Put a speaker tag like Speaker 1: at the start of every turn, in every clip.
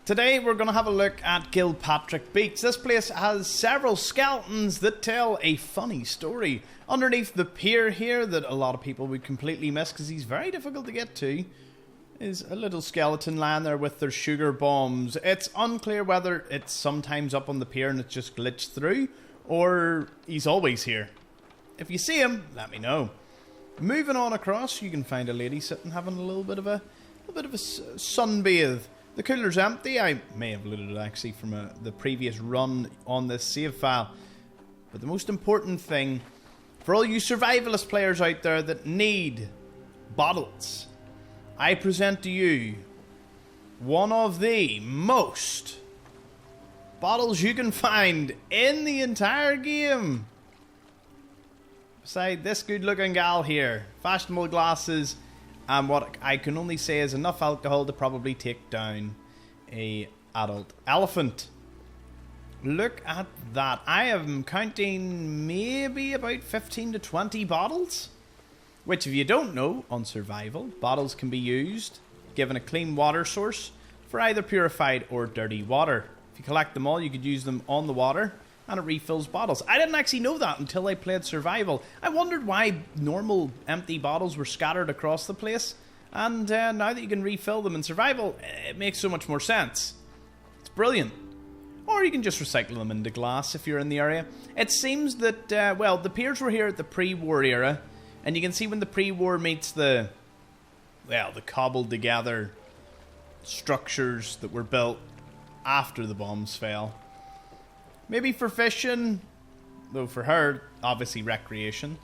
Speaker 1: Today we're going to have a look at Gilpatrick Beach. This place has several skeletons that tell a funny story. Underneath the pier here that a lot of people would completely miss because he's very difficult to get to is a little skeleton lying there with their sugar bombs. It's unclear whether it's sometimes up on the pier and it's just glitched through or he's always here. If you see him, let me know. Moving on across, you can find a lady sitting having a little bit of a sunbathe. The cooler's empty. I may have looted it actually from the previous run on this save file. But the most important thing, for all you survivalist players out there that need bottles, I present to you one of the most bottles you can find in the entire game. Beside this good looking gal here, fashionable glasses, and what I can only say is enough alcohol to probably take down a adult elephant. Look at that. I am counting maybe about 15 to 20 bottles. Which, if you don't know, on survival, bottles can be used, given a clean water source, for either purified or dirty water. If you collect them all, you could use them on the water, and it refills bottles. I didn't actually know that until I played survival. I wondered why normal empty bottles were scattered across the place, and now that you can refill them in survival, it makes so much more sense. It's brilliant. Or you can just recycle them into glass if you're in the area. It seems that, the piers were here at the pre-war era, and you can see when the pre-war meets the cobbled together structures that were built after the bombs fell. Maybe for fishing, though for her, obviously recreation.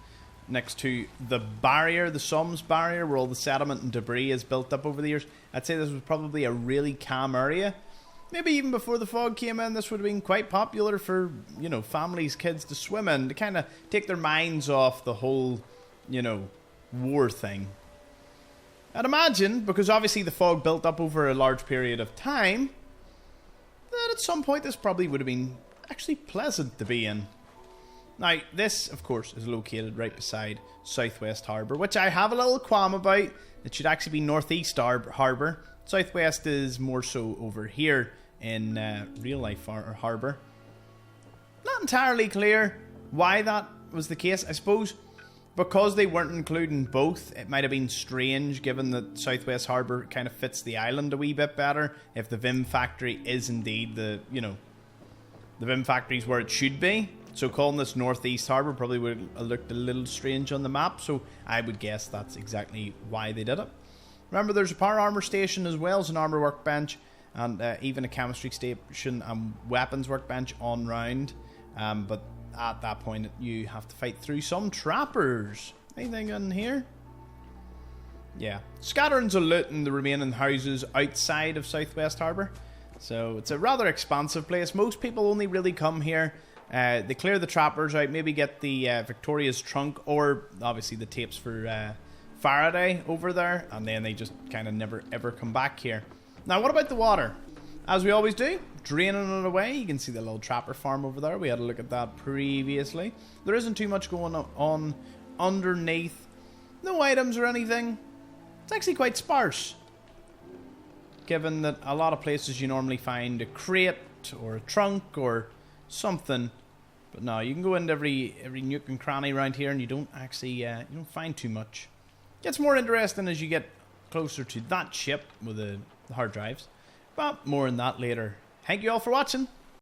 Speaker 1: Next to the barrier, the Soms barrier, where all the sediment and debris is built up over the years. I'd say this was probably a really calm area. Maybe even before the fog came in, this would have been quite popular for, families, kids to swim in, to kind of take their minds off the whole, war thing. I'd imagine, because obviously the fog built up over a large period of time, that at some point this probably would have been actually pleasant to be in. Now, this, of course, is located right beside Southwest Harbour, which I have a little qualm about. It should actually be Northeast Harbour. Southwest is more so over here in real life harbour. Not entirely clear why that was the case. I suppose because they weren't including both, it might have been strange given that Southwest Harbour kind of fits the island a wee bit better. If the Vim factory is indeed the Vim factory is where it should be. So calling this Northeast Harbour probably would have looked a little strange on the map. So I would guess that's exactly why they did it. Remember, there's a power armor station as well as an armor workbench. And even a chemistry station and weapons workbench on round. But at that point, you have to fight through some trappers. Anything in here? Yeah. Scatterings of loot in the remaining houses outside of Southwest Harbour. So it's a rather expansive place. Most people only really come here. They clear the trappers out, maybe get the Victoria's trunk or obviously the tapes for Faraday over there, and then they just kind of never ever come back here. Now, what about the water? As we always do, draining it away. You can see the little trapper farm over there. We had a look at that previously. There isn't too much going on underneath. No items or anything. It's actually quite sparse, given that a lot of places you normally find a crate or a trunk or something. But no, you can go into every nook and cranny around here and you don't actually you don't find too much. Gets more interesting as you get closer to that ship with the hard drives. But more on that later. Thank you all for watching.